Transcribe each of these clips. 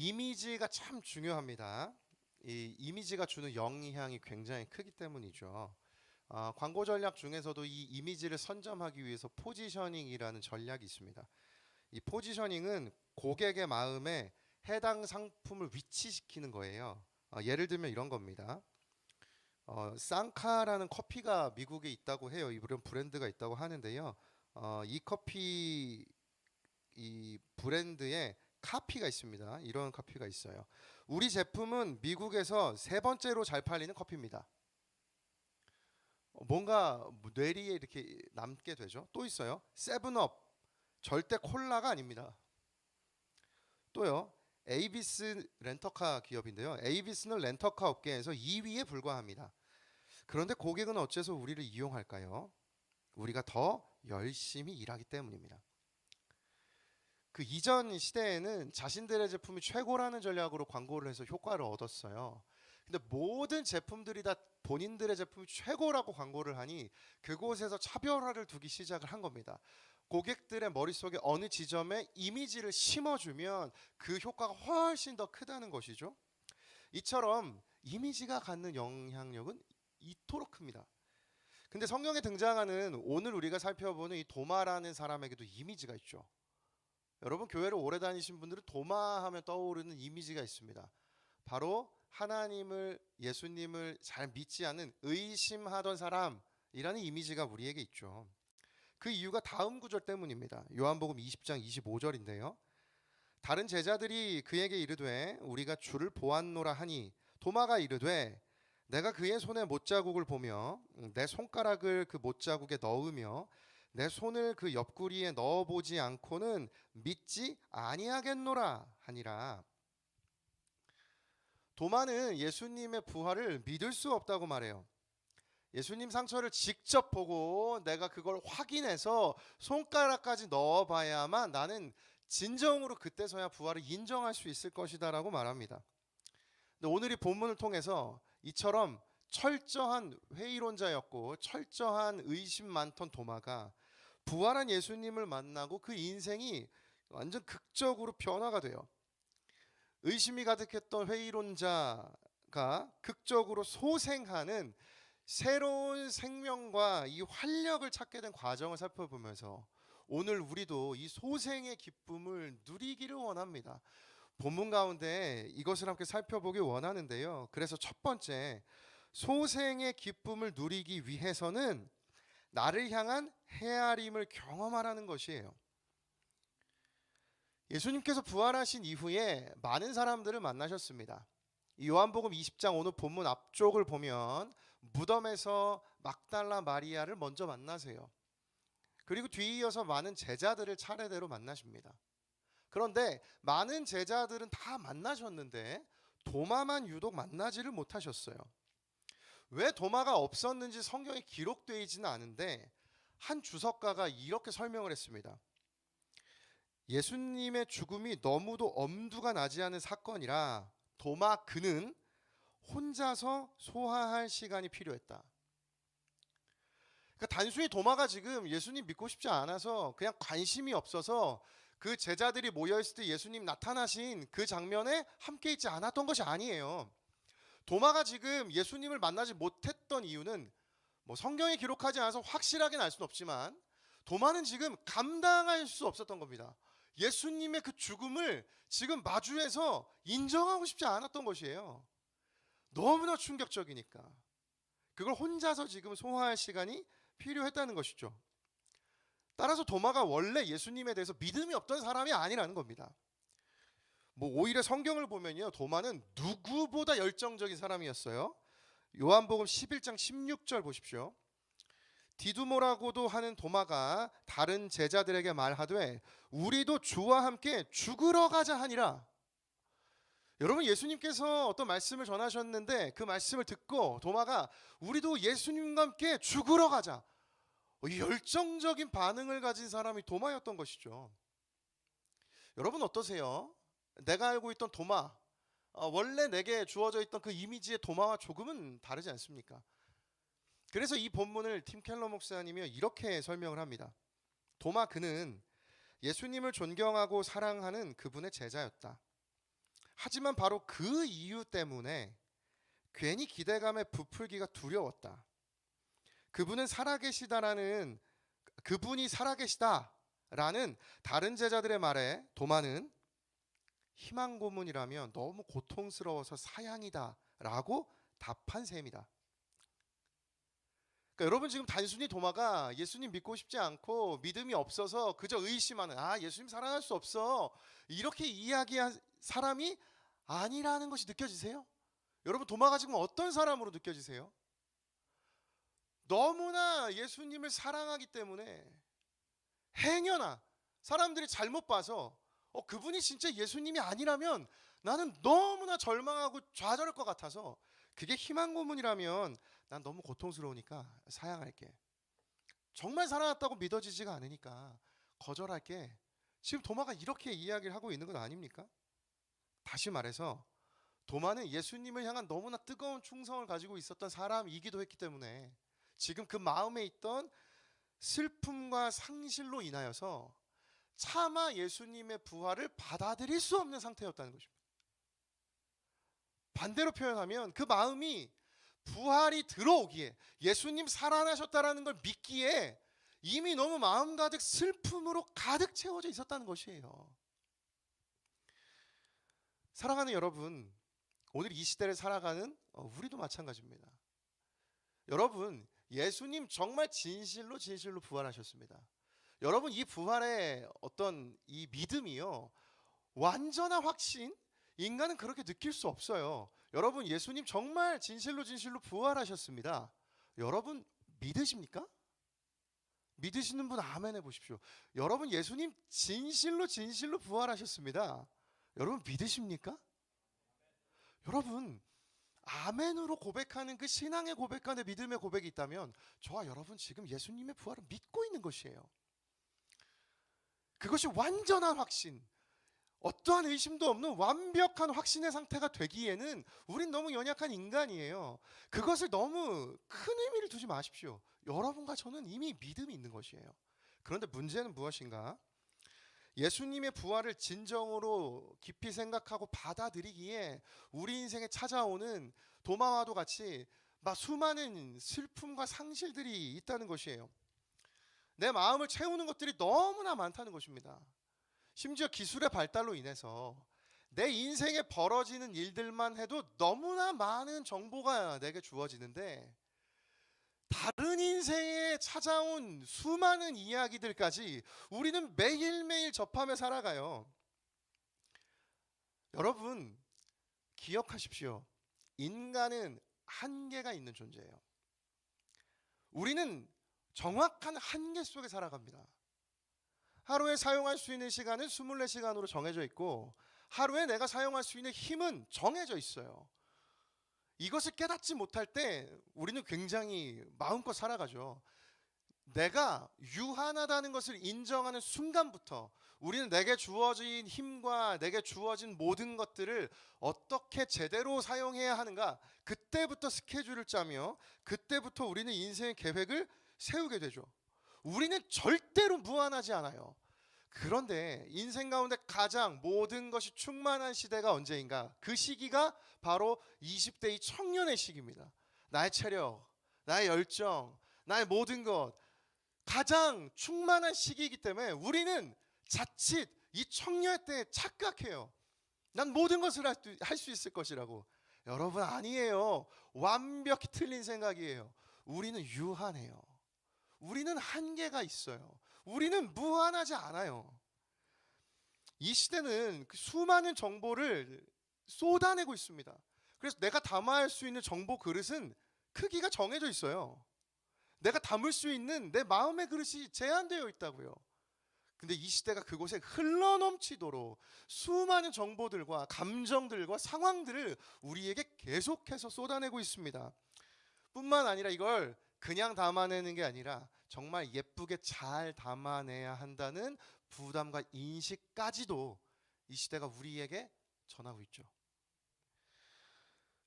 이미지가 참 중요합니다. 이 이미지가 주는 영향이 굉장히 크기 때문이죠. 광고 전략 중에서도 이 이미지를 선점하기 위해서 포지셔닝이라는 전략이 있습니다. 이 포지셔닝은 고객의 마음에 해당 상품을 위치시키는 거예요. 예를 들면 이런 겁니다. 쌍카라는 커피가 미국에 있다고 해요. 이런 브랜드가 있다고 하는데요. 이 커피 이 브랜드에 카피가 있습니다. 이런 카피가 있어요. 우리 제품은 미국에서 세 번째로 잘 팔리는 커피입니다. 뭔가 뇌리에 이렇게 남게 되죠. 또 있어요. 세븐업 절대 콜라가 아닙니다. 또요. 에이비스 렌터카 기업인데요. 에이비스는 렌터카 업계에서 2위에 불과합니다. 그런데 고객은 어째서 우리를 이용할까요? 우리가 더 열심히 일하기 때문입니다. 그 이전 시대에는 자신들의 제품이 최고라는 전략으로 광고를 해서 효과를 얻었어요. 근데 모든 제품들이 다 본인들의 제품이 최고라고 광고를 하니 그곳에서 차별화를 두기 시작을 한 겁니다. 고객들의 머릿속에 어느 지점에 이미지를 심어주면 그 효과가 훨씬 더 크다는 것이죠. 이처럼 이미지가 갖는 영향력은 이토록 큽니다. 근데 성경에 등장하는 오늘 우리가 살펴보는 이 도마라는 사람에게도 이미지가 있죠. 여러분 교회를 오래 다니신 분들은 도마하면 떠오르는 이미지가 있습니다. 바로 하나님을 예수님을 잘 믿지 않는 의심하던 사람이라는 이미지가 우리에게 있죠. 그 이유가 다음 구절 때문입니다. 요한복음 20장 25절인데요. 다른 제자들이 그에게 이르되 우리가 주를 보았노라 하니 도마가 이르되 내가 그의 손에 못자국을 보며 내 손가락을 그 못자국에 넣으며 내 손을 그 옆구리에 넣어보지 않고는 믿지 아니하겠노라 하니라. 도마는 예수님의 부활을 믿을 수 없다고 말해요. 예수님 상처를 직접 보고 내가 그걸 확인해서 손가락까지 넣어봐야만 나는 진정으로 그때서야 부활을 인정할 수 있을 것이다 라고 말합니다. 근데 오늘 이 본문을 통해서 이처럼 철저한 회의론자였고 철저한 의심 많던 도마가 부활한 예수님을 만나고 그 인생이 완전 극적으로 변화가 돼요. 의심이 가득했던 회의론자가 극적으로 소생하는 새로운 생명과 이 활력을 찾게 된 과정을 살펴보면서 오늘 우리도 이 소생의 기쁨을 누리기를 원합니다. 본문 가운데 이것을 함께 살펴보기 원하는데요. 그래서 첫 번째, 소생의 기쁨을 누리기 위해서는 나를 향한 헤아림을 경험하라는 것이에요. 예수님께서 부활하신 이후에 많은 사람들을 만나셨습니다. 요한복음 20장 오늘 본문 앞쪽을 보면 무덤에서 막달라 마리아를 먼저 만나세요. 그리고 뒤이어서 많은 제자들을 차례대로 만나십니다. 그런데 많은 제자들은 다 만나셨는데 도마만 유독 만나지를 못하셨어요. 왜 도마가 없었는지 성경에 기록되어 있지는 않은데 한 주석가가 이렇게 설명을 했습니다. 예수님의 죽음이 너무도 엄두가 나지 않은 사건이라 도마 그는 혼자서 소화할 시간이 필요했다. 그러니까 단순히 도마가 지금 예수님 믿고 싶지 않아서 그냥 관심이 없어서 그 제자들이 모여있을 때 예수님 나타나신 그 장면에 함께 있지 않았던 것이 아니에요. 도마가 지금 예수님을 만나지 못했던 이유는 뭐 성경에 기록하지 않아서 확실하게는 알 수는 없지만 도마는 지금 감당할 수 없었던 겁니다. 예수님의 그 죽음을 지금 마주해서 인정하고 싶지 않았던 것이에요. 너무나 충격적이니까. 그걸 혼자서 지금 소화할 시간이 필요했다는 것이죠. 따라서 도마가 원래 예수님에 대해서 믿음이 없던 사람이 아니라는 겁니다. 뭐 오히려 성경을 보면요, 도마는 누구보다 열정적인 사람이었어요. 요한복음 11장 16절 보십시오. 디두모라고도 하는 도마가 다른 제자들에게 말하되 우리도 주와 함께 죽으러 가자 하니라. 여러분, 예수님께서 어떤 말씀을 전하셨는데 그 말씀을 듣고 도마가 우리도 예수님과 함께 죽으러 가자, 열정적인 반응을 가진 사람이 도마였던 것이죠. 여러분 어떠세요? 내가 알고 있던 도마, 원래 내게 주어져 있던 그 이미지의 도마와 조금은 다르지 않습니까? 그래서 이 본문을 팀 켈러 목사님이 이렇게 설명을 합니다. 도마 그는 예수님을 존경하고 사랑하는 그분의 제자였다. 하지만 바로 그 이유 때문에 괜히 기대감에 부풀기가 두려웠다. 그분이 살아계시다라는 다른 제자들의 말에 도마는 희망 고문이라면 너무 고통스러워서 사양이다라고 답한 셈이다. 그러니까 여러분, 지금 단순히 도마가 예수님 믿고 싶지 않고 믿음이 없어서 그저 의심하는, 예수님 사랑할 수 없어, 이렇게 이야기한 사람이 아니라는 것이 느껴지세요? 여러분, 도마가 지금 어떤 사람으로 느껴지세요? 너무나 예수님을 사랑하기 때문에 행여나 사람들이 잘못 봐서 그분이 진짜 예수님이 아니라면 나는 너무나 절망하고 좌절할 것 같아서, 그게 희망 고문이라면 난 너무 고통스러우니까 사양할게, 정말 살아났다고 믿어지지가 않으니까 거절할게. 지금 도마가 이렇게 이야기를 하고 있는 건 아닙니까? 다시 말해서 도마는 예수님을 향한 너무나 뜨거운 충성을 가지고 있었던 사람이기도 했기 때문에 지금 그 마음에 있던 슬픔과 상실로 인하여서 차마 예수님의 부활을 받아들일 수 없는 상태였다는 것입니다. 반대로 표현하면 그 마음이 부활이 들어오기에, 예수님 살아나셨다라는 걸 믿기에 이미 너무 마음 가득 슬픔으로 가득 채워져 있었다는 것이에요. 사랑하는 여러분, 오늘 이 시대를 살아가는 우리도 마찬가지입니다. 여러분, 예수님 정말 진실로 부활하셨습니다. 여러분, 이 부활의 어떤 이 믿음이요, 완전한 확신, 인간은 그렇게 느낄 수 없어요. 여러분, 예수님 정말 진실로 부활하셨습니다. 여러분 믿으십니까? 믿으시는 분 아멘 해보십시오. 여러분, 예수님 진실로 부활하셨습니다. 여러분 믿으십니까? 여러분, 아멘으로 고백하는 그 신앙의 고백과 믿음의 고백이 있다면 저와 여러분 지금 예수님의 부활을 믿고 있는 것이에요. 그것이 완전한 확신, 어떠한 의심도 없는 완벽한 확신의 상태가 되기에는 우린 너무 연약한 인간이에요. 그것을 너무 큰 의미를 두지 마십시오. 여러분과 저는 이미 믿음이 있는 것이에요. 그런데 문제는 무엇인가? 예수님의 부활을 진정으로 깊이 생각하고 받아들이기에 우리 인생에 찾아오는 도마와도 같이 막 수많은 슬픔과 상실들이 있다는 것이에요. 내 마음을 채우는 것들이 너무나 많다는 것입니다. 심지어 기술의 발달로 인해서 내 인생에 벌어지는 일들만 해도 너무나 많은 정보가 내게 주어지는데, 다른 인생에 찾아온 수많은 이야기들까지 우리는 매일매일 접하며 살아가요. 여러분, 기억하십시오. 인간은 한계가 있는 존재예요. 우리는 정확한 한계 속에 살아갑니다. 하루에 사용할 수 있는 시간은 24시간으로 정해져 있고, 하루에 내가 사용할 수 있는 힘은 정해져 있어요. 이것을 깨닫지 못할 때 우리는 굉장히 마음껏 살아가죠. 내가 유한하다는 것을 인정하는 순간부터 우리는 내게 주어진 힘과 내게 주어진 모든 것들을 어떻게 제대로 사용해야 하는가, 그때부터 스케줄을 짜며 그때부터 우리는 인생의 계획을 세우게 되죠. 우리는 절대로 무한하지 않아요. 그런데 인생 가운데 가장 모든 것이 충만한 시대가 언제인가? 그 시기가 바로 20대의 청년의 시기입니다. 나의 체력, 나의 열정, 나의 모든 것, 가장 충만한 시기이기 때문에 우리는 자칫 이 청년 때 착각해요. 난 모든 것을 할 수 있을 것이라고. 여러분, 아니에요. 완벽히 틀린 생각이에요. 우리는 유한해요. 우리는 한계가 있어요. 우리는 무한하지 않아요. 이 시대는 그 수많은 정보를 쏟아내고 있습니다. 그래서 내가 담아야 수 있는 정보 그릇은 크기가 정해져 있어요. 내가 담을 수 있는 내 마음의 그릇이 제한되어 있다고요. 근데 이 시대가 그곳에 흘러넘치도록 수많은 정보들과 감정들과 상황들을 우리에게 계속해서 쏟아내고 있습니다. 뿐만 아니라 이걸 그냥 담아내는 게 아니라 정말 예쁘게 잘 담아내야 한다는 부담과 인식까지도 이 시대가 우리에게 전하고 있죠.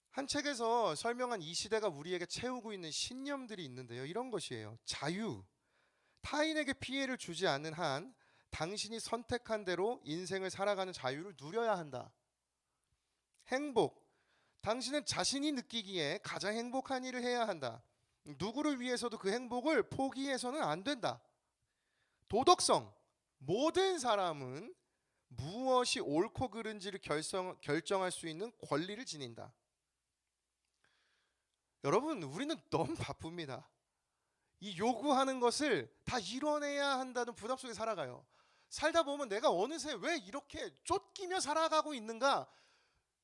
한 책에서 설명한 이 시대가 우리에게 채우고 있는 신념들이 있는데요, 이런 것이에요. 자유, 타인에게 피해를 주지 않는 한 당신이 선택한 대로 인생을 살아가는 자유를 누려야 한다. 행복. 당신은 자신이 느끼기에 가장 행복한 일을 해야 한다. 누구를 위해서도 그 행복을 포기해서는 안 된다. 도덕성. 모든 사람은 무엇이 옳고 그른지를 결정할 수 있는 권리를 지닌다. 여러분, 우리는 너무 바쁩니다. 이 요구하는 것을 다 이뤄내야 한다는 부담 속에 살아가요. 살다 보면 내가 어느새 왜 이렇게 쫓기며 살아가고 있는가,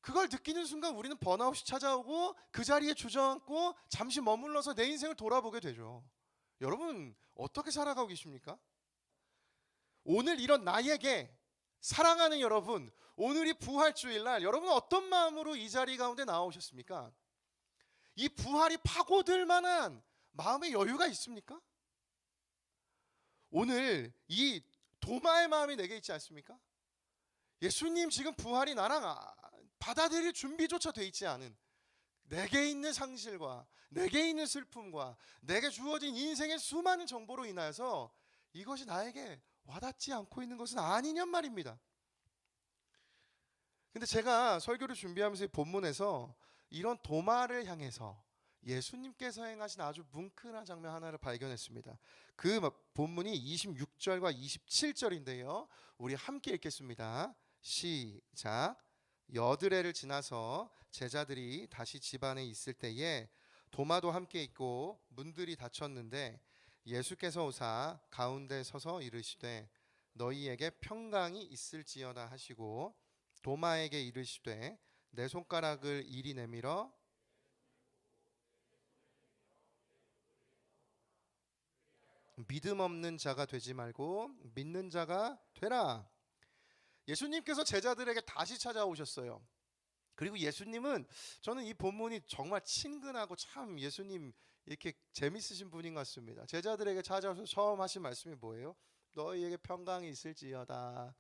그걸 느끼는 순간 우리는 번아웃이 찾아오고 그 자리에 주저앉고 잠시 머물러서 내 인생을 돌아보게 되죠. 여러분, 어떻게 살아가고 계십니까? 오늘 이런 나에게 사랑하는 여러분, 오늘이 부활주일날 여러분은 어떤 마음으로 이 자리 가운데 나오셨습니까? 이 부활이 파고들 만한 마음의 여유가 있습니까? 오늘 이 도마의 마음이 내게 있지 않습니까? 예수님 지금 부활이 나랑 받아들일 준비조차 돼 있지 않은 내게 있는 상실과 내게 있는 슬픔과 내게 주어진 인생의 수많은 정보로 인하여서 이것이 나에게 와닿지 않고 있는 것은 아니냔 말입니다. 근데 제가 설교를 준비하면서 이 본문에서 이런 도마를 향해서 예수님께서 행하신 아주 뭉클한 장면 하나를 발견했습니다. 그 본문이 26절과 27절인데요. 우리 함께 읽겠습니다. 시작. 여드레를 지나서 제자들이 다시 집 안에 있을 때에 도마도 함께 있고 문들이 닫혔는데 예수께서 오사 가운데 서서 이르시되 너희에게 평강이 있을지어다 하시고 도마에게 이르시되 내 손가락을 이리 내밀어 믿음 없는 자가 되지 말고 믿는 자가 되라. 예수님께서 제자들에게 다시 찾아오셨어요. 그리고 예수님은, 저는 이 본문이 정말 친근하고 참 예수님 이렇게 재밌으신 분인 것 같습니다. 제자들에게 찾아와서 처음 하신 말씀이 뭐예요? 너희에게 평강이 있을지어다.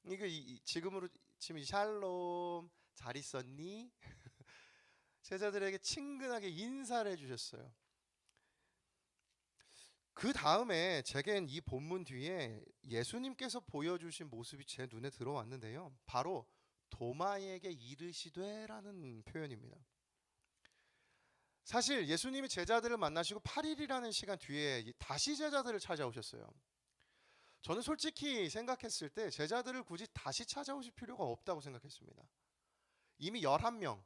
이게 지금으로 치면 샬롬, 잘 있었니? 제자들에게 친근하게 인사를 해주셨어요. 그 다음에 제겐 이 본문 뒤에 예수님께서 보여주신 모습이 제 눈에 들어왔는데요. 바로 도마에게 이르시되 라는 표현입니다. 사실 예수님이 제자들을 만나시고 8일이라는 시간 뒤에 다시 제자들을 찾아오셨어요. 저는 솔직히 생각했을 때 제자들을 굳이 다시 찾아오실 필요가 없다고 생각했습니다. 이미 11명,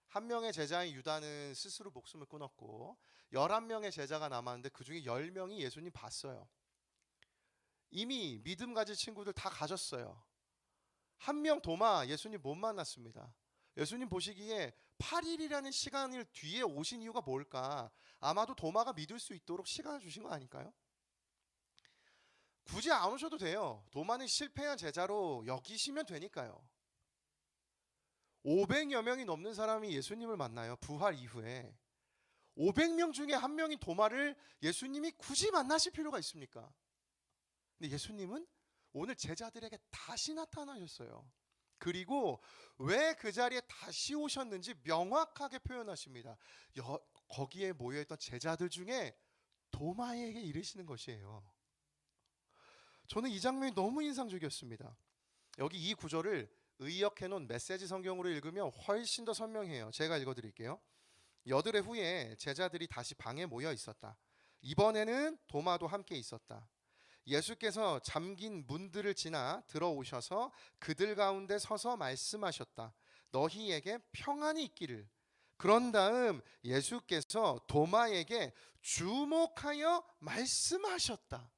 한 명의 제자인 유다는 스스로 목숨을 끊었고 11명의 제자가 남았는데 그 중에 10명이 예수님 봤어요. 이미 믿음 가질 친구들 다 가졌어요. 한 명 도마 예수님 못 만났습니다. 예수님 보시기에 8일이라는 시간을 뒤에 오신 이유가 뭘까? 아마도 도마가 믿을 수 있도록 시간을 주신 거 아닐까요? 굳이 안 오셔도 돼요. 도마는 실패한 제자로 여기시면 되니까요. 500여 명이 넘는 사람이 예수님을 만나요. 부활 이후에. 500명 중에 한 명인 도마를 예수님이 굳이 만나실 필요가 있습니까? 근데 예수님은 오늘 제자들에게 다시 나타나셨어요. 그리고 왜 그 자리에 다시 오셨는지 명확하게 표현하십니다. 거기에 모여있던 제자들 중에 도마에게 이르시는 것이에요. 저는 이 장면이 너무 인상적이었습니다. 여기 이 구절을 의역해 놓은 메시지 성경으로 읽으면 훨씬 더 선명해요. 제가 읽어드릴게요. 여드레 후에 제자들이 다시 방에 모여 있었다. 이번에는 도마도 함께 있었다. 예수께서 잠긴 문들을 지나 들어오셔서 그들 가운데 서서 말씀하셨다. 너희에게 평안이 있기를. 그런 다음 예수께서 도마에게 주목하여 말씀하셨다.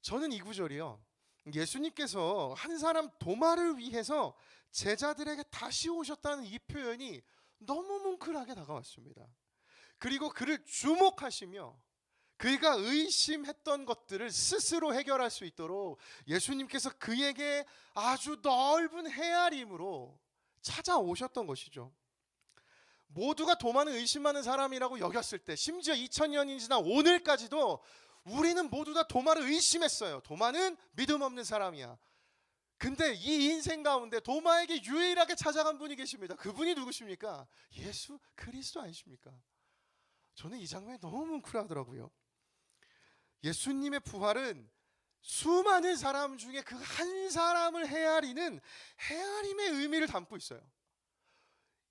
저는 이 구절이요, 예수님께서 한 사람 도마를 위해서 제자들에게 다시 오셨다는 이 표현이 너무 뭉클하게 다가왔습니다. 그리고 그를 주목하시며 그가 의심했던 것들을 스스로 해결할 수 있도록 예수님께서 그에게 아주 넓은 헤아림으로 찾아오셨던 것이죠. 모두가 도마는 의심하는 사람이라고 여겼을 때, 심지어 2000년이 지난 오늘까지도 우리는 모두 다 도마를 의심했어요. 도마는 믿음 없는 사람이야. 근데 이 인생 가운데 도마에게 유일하게 찾아간 분이 계십니다. 그분이 누구십니까? 예수 그리스도 아니십니까? 저는 이 장면이 너무 뭉클하더라고요. 예수님의 부활은 수많은 사람 중에 그 한 사람을 헤아리는 헤아림의 의미를 담고 있어요.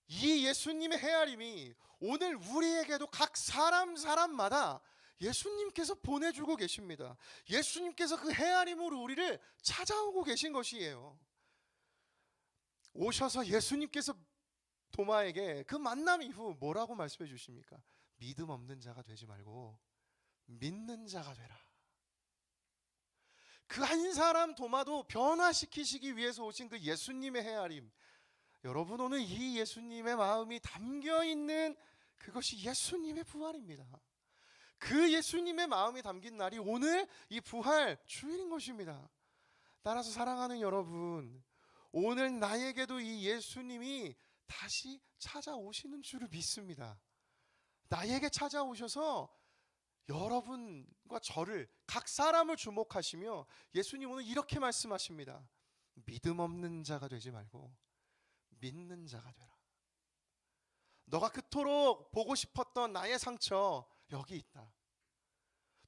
이 예수님의 헤아림이 오늘 우리에게도 각 사람마다 예수님께서 보내주고 계십니다. 예수님께서 그 헤아림으로 우리를 찾아오고 계신 것이에요. 오셔서 예수님께서 도마에게 그 만남 이후 뭐라고 말씀해 주십니까? 믿음 없는 자가 되지 말고 믿는 자가 되라. 그 한 사람 도마도 변화시키시기 위해서 오신 그 예수님의 헤아림, 여러분 오늘 이 예수님의 마음이 담겨있는 그것이 예수님의 부활입니다. 그 예수님의 마음이 담긴 날이 오늘 이 부활 주일인 것입니다. 따라서 사랑하는 여러분, 오늘 나에게도 이 예수님이 다시 찾아오시는 줄을 믿습니다. 나에게 찾아오셔서 여러분과 저를, 각 사람을 주목하시며 예수님 오늘 이렇게 말씀하십니다. 믿음 없는 자가 되지 말고 믿는 자가 되라. 너가 그토록 보고 싶었던 나의 상처 여기 있다.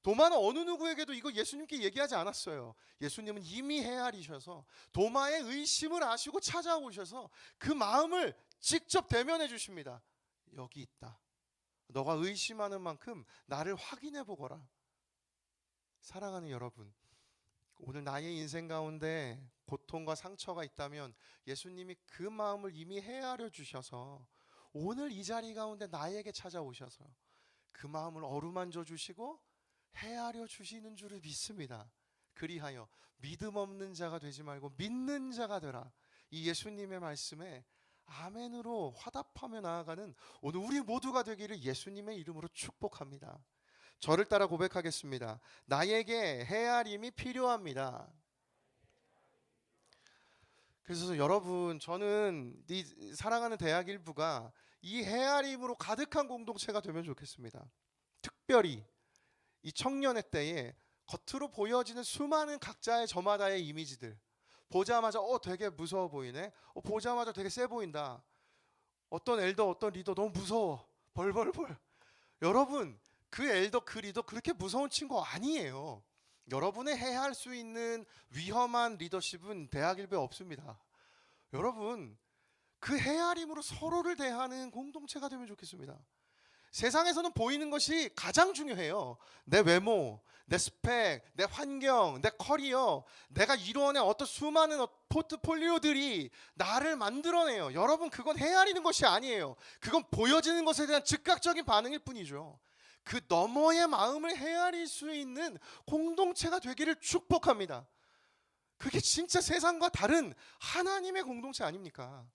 도마는 어느 누구에게도 이거 예수님께 얘기하지 않았어요. 예수님은 이미 헤아리셔서 도마의 의심을 아시고 찾아오셔서 그 마음을 직접 대면해 주십니다. 여기 있다. 너가 의심하는 만큼 나를 확인해 보거라. 사랑하는 여러분, 오늘 나의 인생 가운데 고통과 상처가 있다면 예수님이 그 마음을 이미 헤아려 주셔서 오늘 이 자리 가운데 나에게 찾아오셔서 그 마음을 어루만져 주시고 헤아려 주시는 줄을 믿습니다. 그리하여 믿음 없는 자가 되지 말고 믿는 자가 되라. 이 예수님의 말씀에 아멘으로 화답하며 나아가는 오늘 우리 모두가 되기를 예수님의 이름으로 축복합니다. 저를 따라 고백하겠습니다. 나에게 헤아림이 필요합니다. 그래서 여러분, 저는 이 사랑하는 대학 일부가 이 헤아림으로 가득한 공동체가 되면 좋겠습니다. 특별히 이 청년의 때에 겉으로 보여지는 수많은 각자의 저마다의 이미지들, 보자마자 되게 무서워 보이네, 보자마자 되게 세 보인다, 어떤 엘더 어떤 리더 너무 무서워, 벌벌벌. 여러분, 그 엘더 그 리더 그렇게 무서운 친구 아니에요. 여러분의 해할 수 있는 위험한 리더십은 대학 일부에 없습니다. 여러분, 그 헤아림으로 서로를 대하는 공동체가 되면 좋겠습니다. 세상에서는 보이는 것이 가장 중요해요. 내 외모, 내 스펙, 내 환경, 내 커리어, 내가 이루어낸 어떤 수많은 포트폴리오들이 나를 만들어내요. 여러분, 그건 헤아리는 것이 아니에요. 그건 보여지는 것에 대한 즉각적인 반응일 뿐이죠. 그 너머의 마음을 헤아릴 수 있는 공동체가 되기를 축복합니다. 그게 진짜 세상과 다른 하나님의 공동체 아닙니까?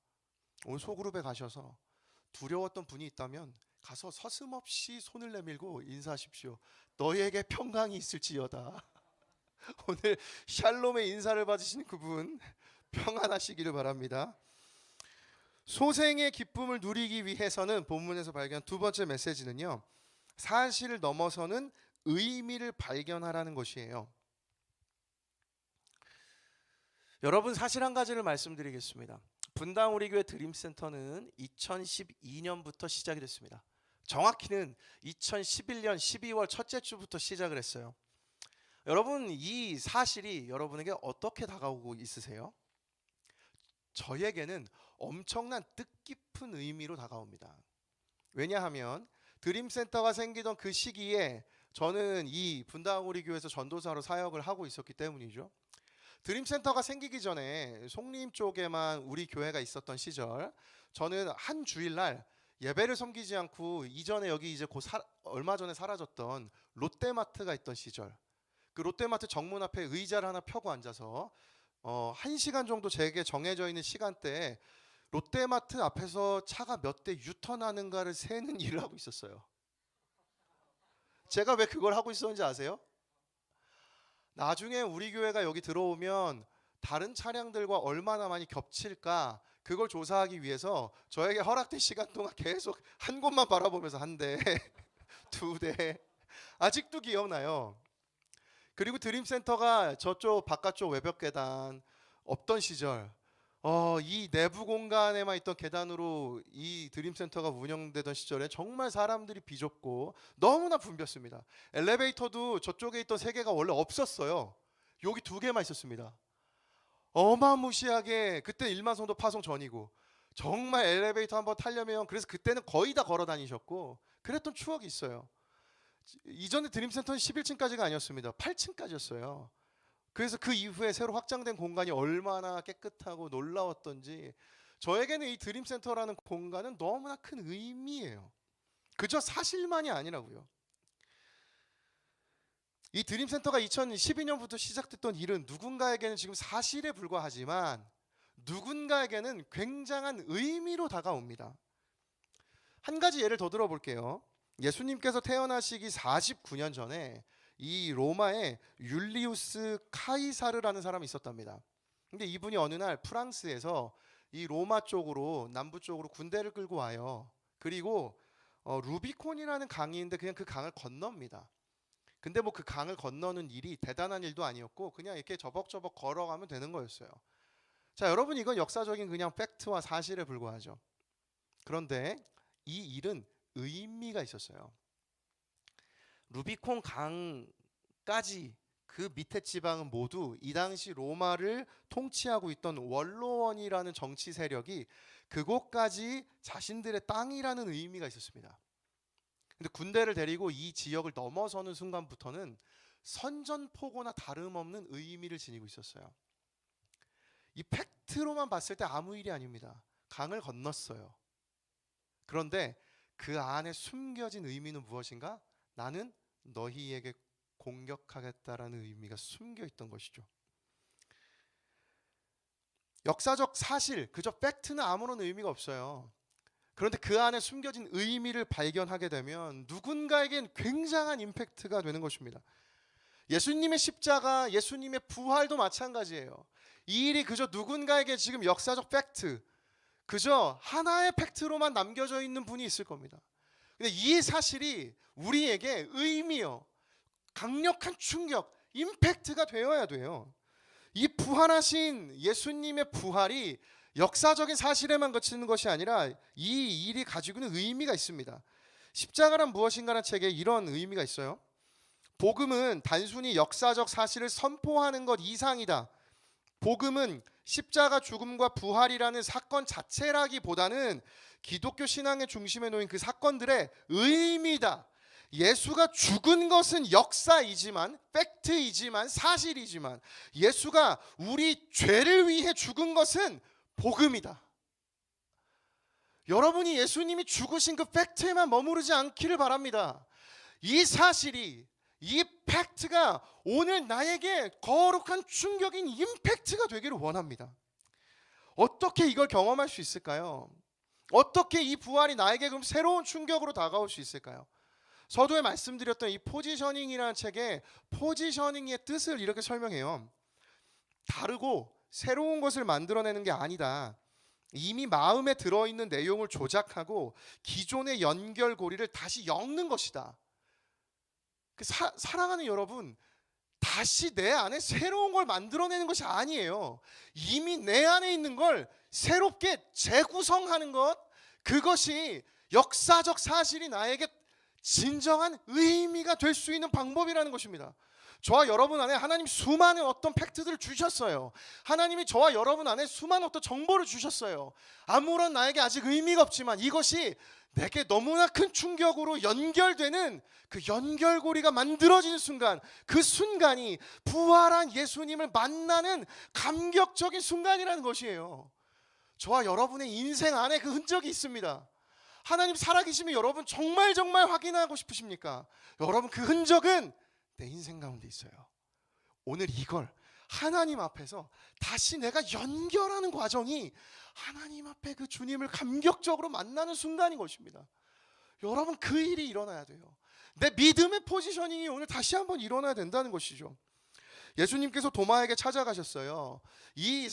오늘 소그룹에 가셔서 두려웠던 분이 있다면 가서 서슴없이 손을 내밀고 인사하십시오. 너희에게 평강이 있을지어다. 오늘 샬롬의 인사를 받으신 그분 평안하시기를 바랍니다. 소생의 기쁨을 누리기 위해서는 본문에서 발견한 두 번째 메시지는요, 사실을 넘어서는 의미를 발견하라는 것이에요. 여러분, 사실 한 가지를 말씀드리겠습니다. 분당 우리교회 드림센터는 2012년부터 시작이 됐습니다. 정확히는 2011년 12월 첫째 주부터 시작을 했어요. 여러분, 이 사실이 여러분에게 어떻게 다가오고 있으세요? 저에게는 엄청난 뜻깊은 의미로 다가옵니다. 왜냐하면 드림센터가 생기던 그 시기에 저는 이 분당 우리교회에서 전도사로 사역을 하고 있었기 때문이죠. 드림센터가 생기기 전에 송림 쪽에만 우리 교회가 있었던 시절, 저는 한 주일날 예배를 섬기지 않고 이전에 여기 이제 얼마 전에 사라졌던 롯데마트가 있던 시절, 그 롯데마트 정문 앞에 의자를 하나 펴고 앉아서 1시간 정도 제게 정해져 있는 시간대에 롯데마트 앞에서 차가 몇 대 유턴하는가를 세는 일을 하고 있었어요. 제가 왜 그걸 하고 있었는지 아세요? 나중에 우리 교회가 여기 들어오면 다른 차량들과 얼마나 많이 겹칠까, 그걸 조사하기 위해서 저에게 허락된 시간 동안 계속 한 곳만 바라보면서 한 대, 두 대, 아직도 기억나요. 그리고 드림센터가 저쪽 바깥쪽 외벽 계단 없던 시절, 이 내부 공간에만 있던 계단으로 이 드림센터가 운영되던 시절에 정말 사람들이 비좁고 너무나 붐볐습니다. 엘리베이터도 저쪽에 있던 세 개가 원래 없었어요. 여기 두 개만 있었습니다. 어마무시하게 그때 1만 성도 파송 전이고 정말 엘리베이터 한번 타려면 그래서 그때는 거의 다 걸어 다니셨고 그랬던 추억이 있어요. 이전에 드림센터는 11층까지가 아니었습니다. 8층까지였어요. 그래서 그 이후에 새로 확장된 공간이 얼마나 깨끗하고 놀라웠던지 저에게는 이 드림센터라는 공간은 너무나 큰 의미예요. 그저 사실만이 아니라고요. 이 드림센터가 2012년부터 시작됐던 일은 누군가에게는 지금 사실에 불과하지만 누군가에게는 굉장한 의미로 다가옵니다. 한 가지 예를 더 들어볼게요. 예수님께서 태어나시기 49년 전에 이 로마에 율리우스 카이사르라는 사람이 있었답니다. 근데 이분이 어느 날 프랑스에서 이 로마 쪽으로 남부 쪽으로 군대를 끌고 와요. 그리고 루비콘이라는 강이 있는데 그냥 그 강을 건넙니다. 근데 뭐 그 강을 건너는 일이 대단한 일도 아니었고 그냥 이렇게 저벅저벅 걸어가면 되는 거였어요. 자, 여러분 이건 역사적인 그냥 팩트와 사실에 불과하죠. 그런데 이 일은 의미가 있었어요. 루비콘 강까지 그 밑에 지방은 모두 이 당시 로마를 통치하고 있던 원로원이라는 정치 세력이 그곳까지 자신들의 땅이라는 의미가 있었습니다. 근데 군대를 데리고 이 지역을 넘어서는 순간부터는 선전포고나 다름없는 의미를 지니고 있었어요. 이 팩트로만 봤을 때 아무 일이 아닙니다. 강을 건넜어요. 그런데 그 안에 숨겨진 의미는 무엇인가? 나는 너희에게 공격하겠다라는 의미가 숨겨 있던 것이죠. 역사적 사실, 그저 팩트는 아무런 의미가 없어요. 그런데 그 안에 숨겨진 의미를 발견하게 되면 누군가에겐 굉장한 임팩트가 되는 것입니다. 예수님의 십자가, 예수님의 부활도 마찬가지예요. 이 일이 그저 누군가에게 지금 역사적 팩트, 그저 하나의 팩트로만 남겨져 있는 분이 있을 겁니다. 근데 이 사실이 우리에게 의미요, 강력한 충격, 임팩트가 되어야 돼요. 이 부활하신 예수님의 부활이 역사적인 사실에만 그치는 것이 아니라 이 일이 가지고 있는 의미가 있습니다. 십자가란 무엇인가라는 책에 이런 의미가 있어요. 복음은 단순히 역사적 사실을 선포하는 것 이상이다. 복음은 십자가 죽음과 부활이라는 사건 자체라기보다는 기독교 신앙의 중심에 놓인 그 사건들의 의미다. 예수가 죽은 것은 역사이지만, 팩트이지만, 사실이지만 예수가 우리 죄를 위해 죽은 것은 복음이다. 여러분이 예수님이 죽으신 그 팩트에만 머무르지 않기를 바랍니다. 이 사실이, 이 팩트가 오늘 나에게 거룩한 충격인 임팩트가 되기를 원합니다. 어떻게 이걸 경험할 수 있을까요? 어떻게 이 부활이 나에게 그럼 새로운 충격으로 다가올 수 있을까요? 서두에 말씀드렸던 이 포지셔닝이라는 책에 포지셔닝의 뜻을 이렇게 설명해요. 다르고 새로운 것을 만들어내는 게 아니다. 이미 마음에 들어있는 내용을 조작하고 기존의 연결고리를 다시 엮는 것이다. 사랑하는 여러분, 다시 내 안에 새로운 걸 만들어내는 것이 아니에요. 이미 내 안에 있는 걸 새롭게 재구성하는 것, 그것이 역사적 사실이 나에게 진정한 의미가 될 수 있는 방법이라는 것입니다. 저와 여러분 안에 하나님 수많은 어떤 팩트들을 주셨어요. 하나님이 저와 여러분 안에 수많은 어떤 정보를 주셨어요. 아무런 나에게 아직 의미가 없지만 이것이 내게 너무나 큰 충격으로 연결되는 그 연결고리가 만들어지는 순간, 그 순간이 부활한 예수님을 만나는 감격적인 순간이라는 것이에요. 저와 여러분의 인생 안에 그 흔적이 있습니다. 하나님 살아계시면 여러분 정말 확인하고 싶으십니까? 여러분 그 흔적은 내 인생 가운데 있어요. 오늘 이걸 하나님 앞에서 다시 내가 연결하는 과정이 하나님 앞에 그 주님을 감격적으로 만나는 순간인 것입니다. 여러분 그 일이 일어나야 돼요. 내 믿음의 포지셔닝이 오늘 다시 한번 일어나야 된다는 것이죠. 예수님께서 도마에게 찾아가셨어요. 이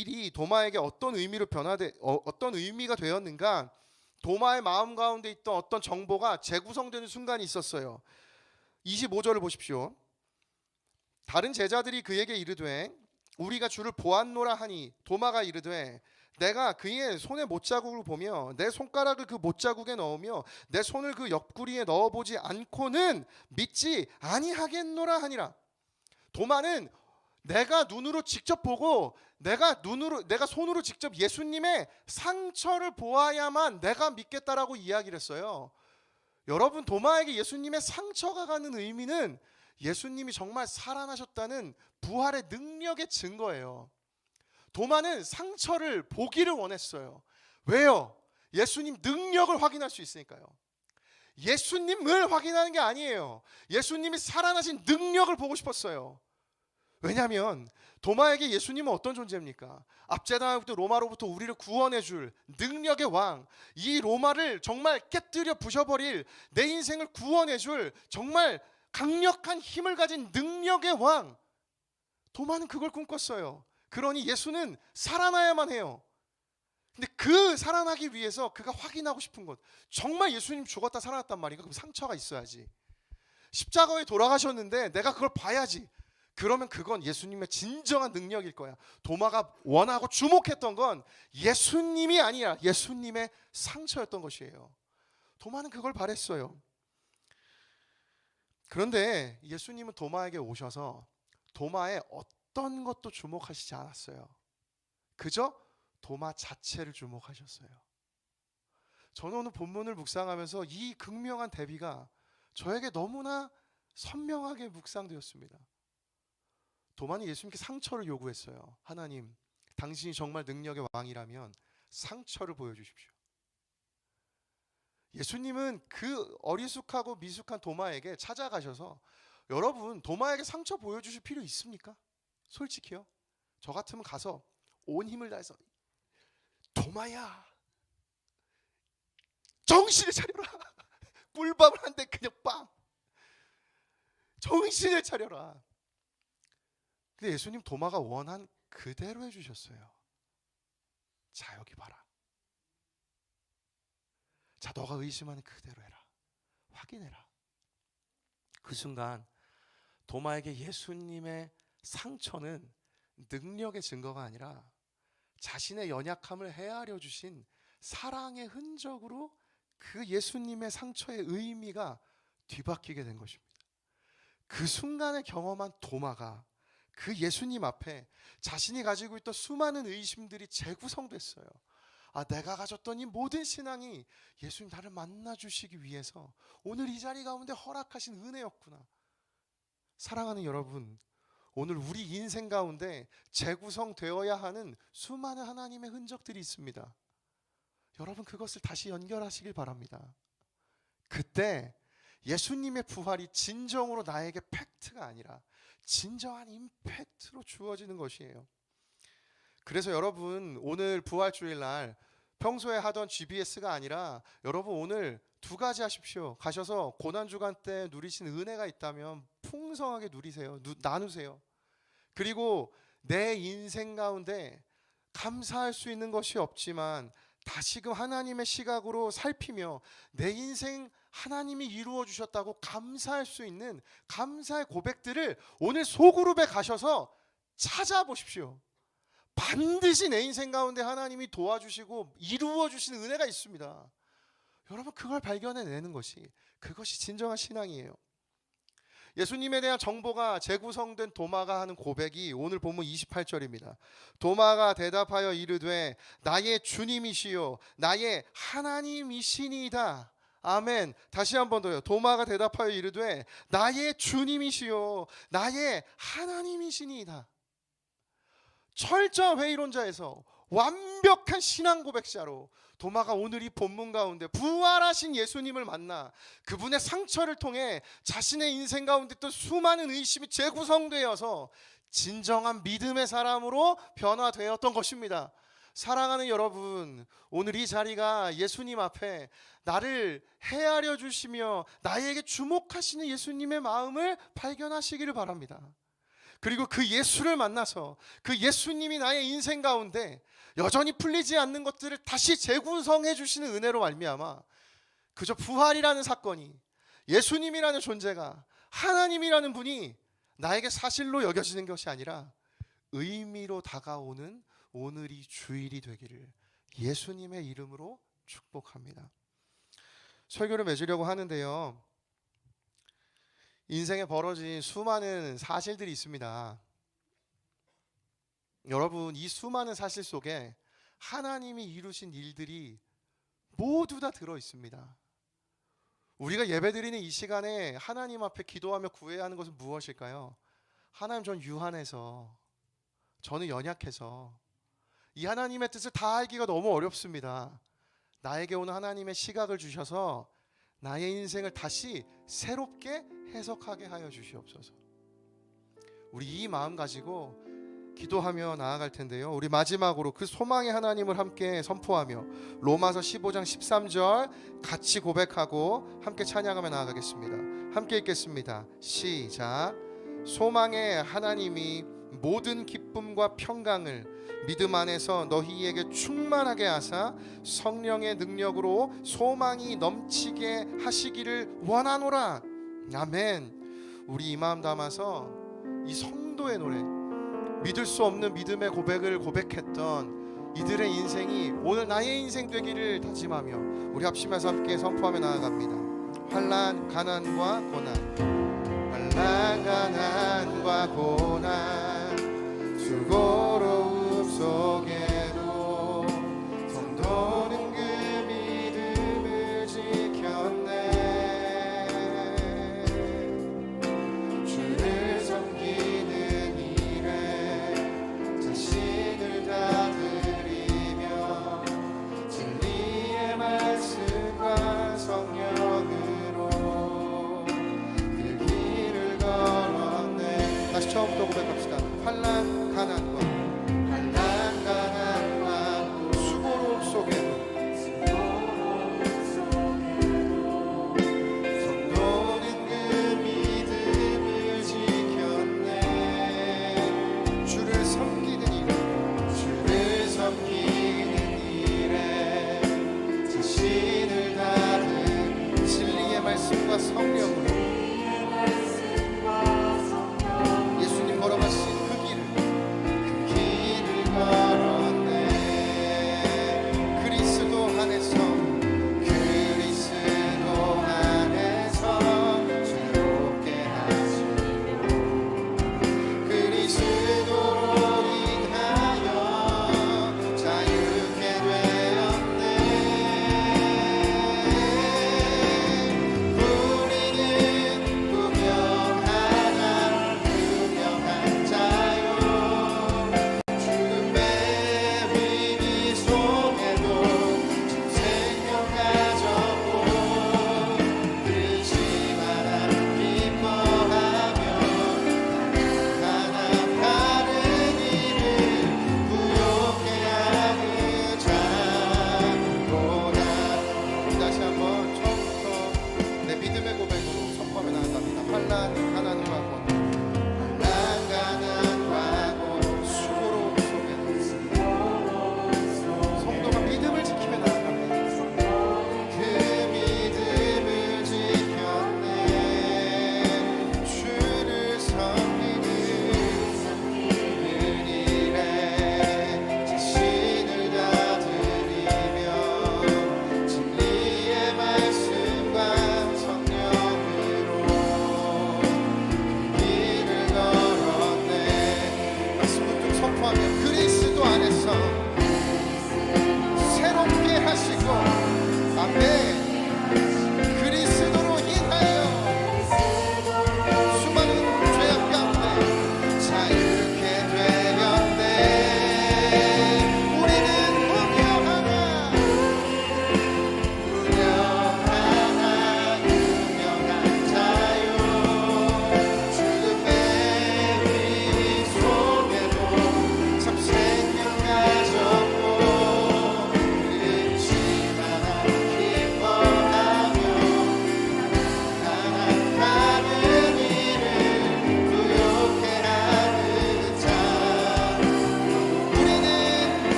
일이 도마에게 어떤 의미가 되었는가? 도마의 마음 가운데 있던 어떤 정보가 재구성되는 순간이 있었어요. 25절을 보십시오. 다른 제자들이 그에게 이르되 우리가 주를 보았노라 하니 도마가 이르되 내가 그의 손의 못자국을 보며 내 손가락을 그 못자국에 넣으며 내 손을 그 옆구리에 넣어보지 않고는 믿지 아니하겠노라 하니라. 도마는 내가 눈으로 직접 보고 내가 손으로 직접 예수님의 상처를 보아야만 내가 믿겠다라고 이야기를 했어요. 여러분, 도마에게 예수님의 상처가 가는 의미는 예수님이 정말 살아나셨다는 부활의 능력의 증거예요. 도마는 상처를 보기를 원했어요. 왜요? 예수님 능력을 확인할 수 있으니까요. 예수님을 확인하는 게 아니에요. 예수님이 살아나신 능력을 보고 싶었어요. 왜냐하면 도마에게 예수님은 어떤 존재입니까? 압제당하고부터 로마로부터 우리를 구원해 줄 능력의 왕, 이 로마를 정말 깨뜨려 부셔버릴, 내 인생을 구원해 줄 정말 강력한 힘을 가진 능력의 왕, 도마는 그걸 꿈꿨어요. 그러니 예수는 살아나야만 해요. 근데 그 살아나기 위해서 그가 확인하고 싶은 것, 정말 예수님 죽었다 살아났단 말인가? 그럼 상처가 있어야지. 십자가에 돌아가셨는데 내가 그걸 봐야지. 그러면 그건 예수님의 진정한 능력일 거야. 도마가 원하고 주목했던 건 예수님이 아니라 예수님의 상처였던 것이에요. 도마는 그걸 바랬어요. 그런데 예수님은 도마에게 오셔서 도마의 어떤 것도 주목하시지 않았어요. 그저 도마 자체를 주목하셨어요. 저는 오늘 본문을 묵상하면서 이 극명한 대비가 저에게 너무나 선명하게 묵상되었습니다. 도마는 예수님께 상처를 요구했어요. 하나님, 당신이 정말 능력의 왕이라면 상처를 보여주십시오. 예수님은 그 어리숙하고 미숙한 도마에게 찾아가셔서, 여러분, 도마에게 상처 보여주실 필요 있습니까? 솔직히요. 저 같으면 가서 온 힘을 다해서, 도마야, 정신을 차려라. 꿀밤을 한 대 그냥 빵. 정신을 차려라. 근데 예수님 도마가 원한 그대로 해주셨어요. 자, 여기 봐라. 자, 너가 의심하는 그대로 해라. 확인해라. 그 순간 도마에게 예수님의 상처는 능력의 증거가 아니라 자신의 연약함을 헤아려 주신 사랑의 흔적으로 그 예수님의 상처의 의미가 뒤바뀌게 된 것입니다. 그 순간에 경험한 도마가 그 예수님 앞에 자신이 가지고 있던 수많은 의심들이 재구성됐어요. 아, 내가 가졌던 이 모든 신앙이 예수님 나를 만나주시기 위해서 오늘 이 자리 가운데 허락하신 은혜였구나. 사랑하는 여러분, 오늘 우리 인생 가운데 재구성되어야 하는 수많은 하나님의 흔적들이 있습니다. 여러분, 그것을 다시 연결하시길 바랍니다. 그때 예수님의 부활이 진정으로 나에게 팩트가 아니라 진정한 임팩트로 주어지는 것이에요. 그래서 여러분, 오늘 부활주일날 평소에 하던 GBS가 아니라 여러분 오늘 두 가지 하십시오. 가셔서 고난주간 때 누리신 은혜가 있다면 풍성하게 누리세요. 나누세요. 그리고 내 인생 가운데 감사할 수 있는 것이 없지만 다시금 하나님의 시각으로 살피며 내 인생 하나님이 이루어 주셨다고 감사할 수 있는 감사의 고백들을 오늘 소그룹에 가셔서 찾아보십시오. 반드시 내 인생 가운데 하나님이 도와주시고 이루어 주시는 은혜가 있습니다. 여러분, 그걸 발견해내는 것이, 그것이 진정한 신앙이에요. 예수님에 대한 정보가 재구성된 도마가 하는 고백이 오늘 본문 28절입니다. 도마가 대답하여 이르되 나의 주님이시요 나의 하나님이시니이다. 아멘. 다시 한 번 더요. 도마가 대답하여 이르되 나의 주님이시요 나의 하나님이시니이다. 철저한 회의론자에서 완벽한 신앙 고백자로 도마가 오늘 이 본문 가운데 부활하신 예수님을 만나 그분의 상처를 통해 자신의 인생 가운데 또 수많은 의심이 재구성되어서 진정한 믿음의 사람으로 변화되었던 것입니다. 사랑하는 여러분, 오늘 이 자리가 예수님 앞에 나를 헤아려 주시며 나에게 주목하시는 예수님의 마음을 발견하시기를 바랍니다. 그리고 그 예수를 만나서 그 예수님이 나의 인생 가운데 여전히 풀리지 않는 것들을 다시 재구성해 주시는 은혜로 말미암아 그저 부활이라는 사건이, 예수님이라는 존재가, 하나님이라는 분이 나에게 사실로 여겨지는 것이 아니라 의미로 다가오는 오늘이 주일이 되기를 예수님의 이름으로 축복합니다. 설교를 맺으려고 하는데요, 인생에 벌어진 수많은 사실들이 있습니다. 여러분, 이 수많은 사실 속에 하나님이 이루신 일들이 모두 다 들어 있습니다. 우리가 예배드리는 이 시간에 하나님 앞에 기도하며 구해야 하는 것은 무엇일까요? 하나님, 전 유한해서, 저는 연약해서 이 하나님의 뜻을 다 알기가 너무 어렵습니다. 나에게 오는 하나님의 시각을 주셔서 나의 인생을 다시 새롭게 해석하게 하여 주시옵소서. 우리 이 마음 가지고 기도하며 나아갈 텐데요, 우리 마지막으로 그 소망의 하나님을 함께 선포하며 로마서 15장 13절 같이 고백하고 함께 찬양하며 나아가겠습니다. 함께 읽겠습니다. 시작. 소망의 하나님이 모든 기쁨과 평강을 믿음 안에서 너희에게 충만하게 하사 성령의 능력으로 소망이 넘치게 하시기를 원하노라. 아멘. 우리 이 마음 담아서 이 성도의 노래, 믿을 수 없는 믿음의 고백을 고백했던 이들의 인생이 오늘 나의 인생 되기를 다짐하며 우리 합심해서 함께 선포하며 나아갑니다. 환난, 가난과 고난, 환난, 가난과 고난, 수고로움 속에도 성도는 그 믿음을 지켰네. 주를 섬기는 일에 자신을 다 드리며 진리의 말씀과 성령으로 그 길을 걸었네. 다시 처음부터 고백합시다. 환난, 가난과 수고로움 속에도 성도는 그 믿음을 지켰네. 주를 섬기는 일에 자신을 다른 진리의 말씀과 성령으로 예수님 걸어가신 그 길을 걸었네. 그리스도 안에서 즐겁게 하시고 그리스도로 인하여 자유케 되었네. 우리는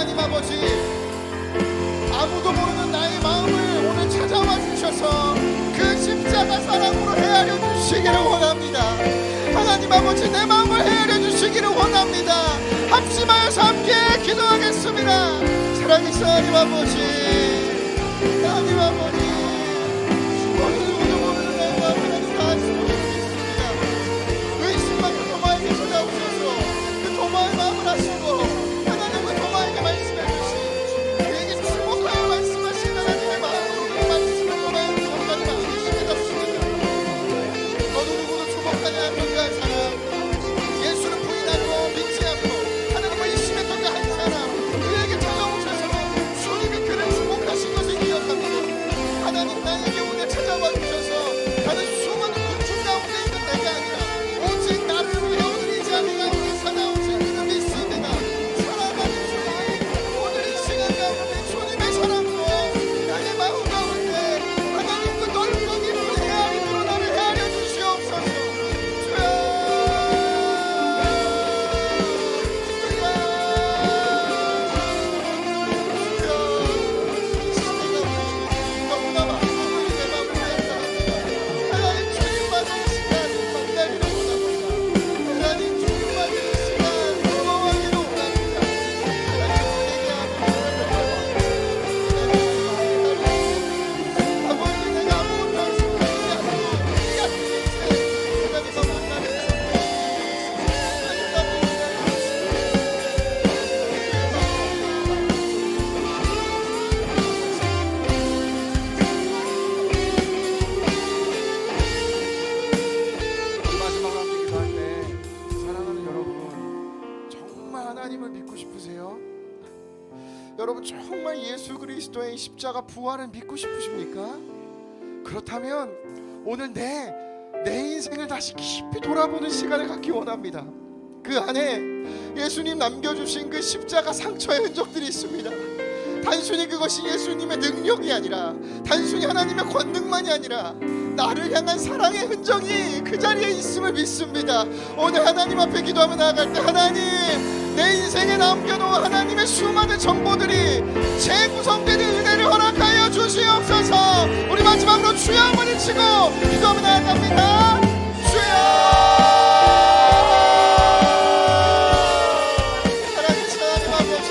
하나님 아버지, 아무도 모르는 나의 마음을 오늘 찾아와 주셔서 그 십자가 사랑으로 헤아려 주시기를 원합니다. 하나님 아버지, 내 마음을 헤아려 주시기를 원합니다. 합심하여서 함께 기도하겠습니다. 사랑하신 하나님 아버지, 하나님 아버지, 오늘 모르는 나의 마음을 하나님 다 아시고 있습니다. 의심만 도마에게 찾아오셔서 그 도마의 마음을 아시고 하나님 그 도마에게 말씀해 주신 그에게 주목하여 말씀하신 하나님의 마음으로 그 말씀을 도마에게 주목하지 않으시게 됐습니다. 어느 누구도 주목하지 않던 그 한 사람, 예수를 부인하고 믿지 않고 하나님을 의심했던 그 한 사람, 그에게 찾아오셔서 주님이 그를 주목하신 것을 기억합니다. 하나님, 나에게 오늘 찾아와 주셔서 다른 수많은 군중 가운데 있는 내가 아니라 오직 나를 위해 오늘 이 자리에 오늘 찾아오신 그 믿습니다. 사랑하는 주님, 오늘 이 시간 가운데 주님의 사랑으로 나의 마음 가운데 하나님 그 넓고 깊은 헤아림으로 나를 헤아려 주시옵소서. 주여, 너무나 많은 분들이 내 마음을 헤아려 합니다. 하나님, 주님만의 시간 만나기를 원합니다. 하나님, 주님만의 시간 경험하기를 원합니다. 아버지, 내가 아무것도 할 수 없지 않고 이 같은 인생 하나님과 만나는 마지막으로 함께 기도할 때, 사랑하는 여러분, 정말 하나님을 믿고 싶으세요? 여러분, 정말 예수 그리스도의 십자가 부활을 믿고 싶으십니까? 그렇다면 오늘 내 인생을 다시 깊이 돌아보는 시간을 갖기 원합니다. 그 안에 예수님 남겨주신 그 십자가 상처의 흔적들이 있습니다. 단순히 그것이 예수님의 능력이 아니라, 단순히 하나님의 권능만이 아니라 나를 향한 사랑의 흔적이 그 자리에 있음을 믿습니다. 오늘 하나님 앞에 기도하며 나아갈 때, 하나님, 내 인생에 남겨놓은 하나님의 수많은 정보들이 재구성되는 은혜를 허락하여 주시옵소서. 우리 마지막으로 주여 한번 외치고 기도하며 나아갑니다. 주여, 사랑하신 하나님 아버지,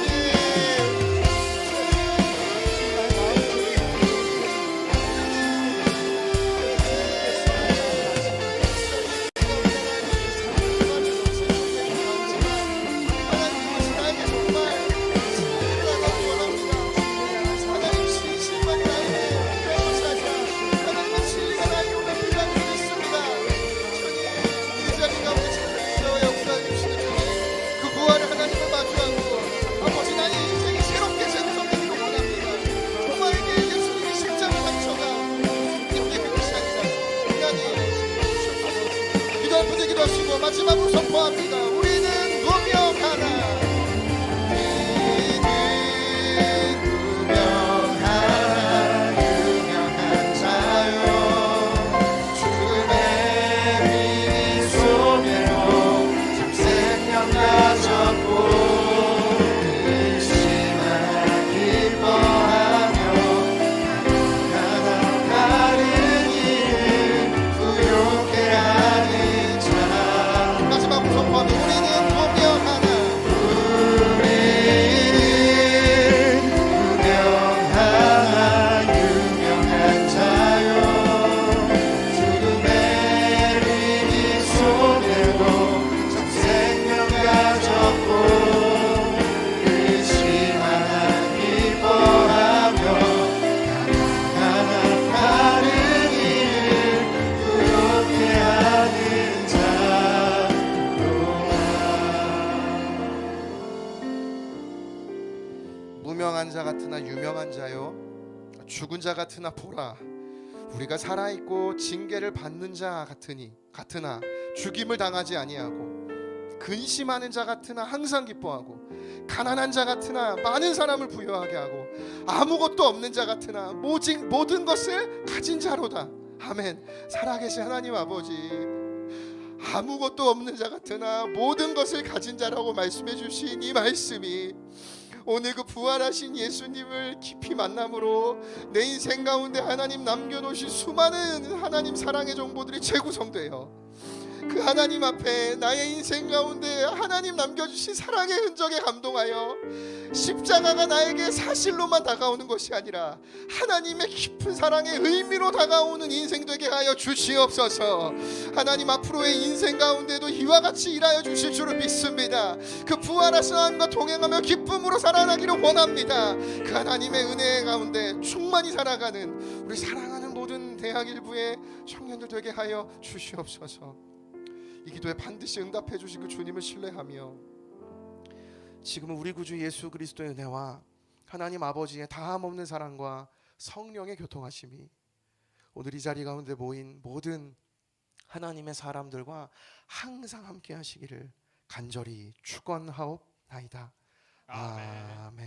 마지막으로 선포합니다. 우리는 무명하나, 우리는 무명하나 유명한 자요, 주의 빛 속에로 참 생명 가졌고 의심하나 기뻐하며 가난하다 다른 일을 부욕해 하는 자. 마지막으로 선포합니다. 우리는 무명하나, 우리는 무명하나 유명한 자요, 주님의 빛 속에도 참 생명 가졌고 의심하나 기뻐하며 가난하나 다른 일을 부욕해 하는 자로다. 무명한 자 같으나 유명한 자요, 죽은 자 같으나 보라, 우리가 살아있고 징계를 받는 자 같으나 죽임을 당하지 아니하고, 근심하는 자 같으나 항상 기뻐하고, 가난한 자 같으나 많은 사람을 부유하게 하고, 아무것도 없는 자 같으나 오직 모든 것을 가진 자로다. 아멘. 살아계신 하나님 아버지, 아무것도 없는 자 같으나 모든 것을 가진 자라고 말씀해 주신 이 말씀이 오늘 그 부활하신 예수님을 깊이 만남으로 내 인생 가운데 하나님 남겨놓으신 수많은 하나님 사랑의 정보들이 재구성돼요. 그 하나님 앞에 나의 인생 가운데 하나님 남겨주신 사랑의 흔적에 감동하여 십자가가 나에게 사실로만 다가오는 것이 아니라 하나님의 깊은 사랑의 의미로 다가오는 인생 되게 하여 주시옵소서. 하나님 앞으로의 인생 가운데도 이와 같이 일하여 주실 줄을 믿습니다. 그 부활하신 하나님과 동행하며 기쁨으로 살아나기를 원합니다. 그 하나님의 은혜 가운데 충만히 살아가는 우리 사랑하는 모든 대학 일부의 청년들 되게 하여 주시옵소서. 이 기도에 반드시 응답해 주실 그 주님을 신뢰하며 지금은 우리 구주 예수 그리스도의 은혜와 하나님 아버지의 다함없는 사랑과 성령의 교통하심이 오늘 이 자리 가운데 모인 모든 하나님의 사람들과 항상 함께 하시기를 간절히 축원하옵나이다. 아멘.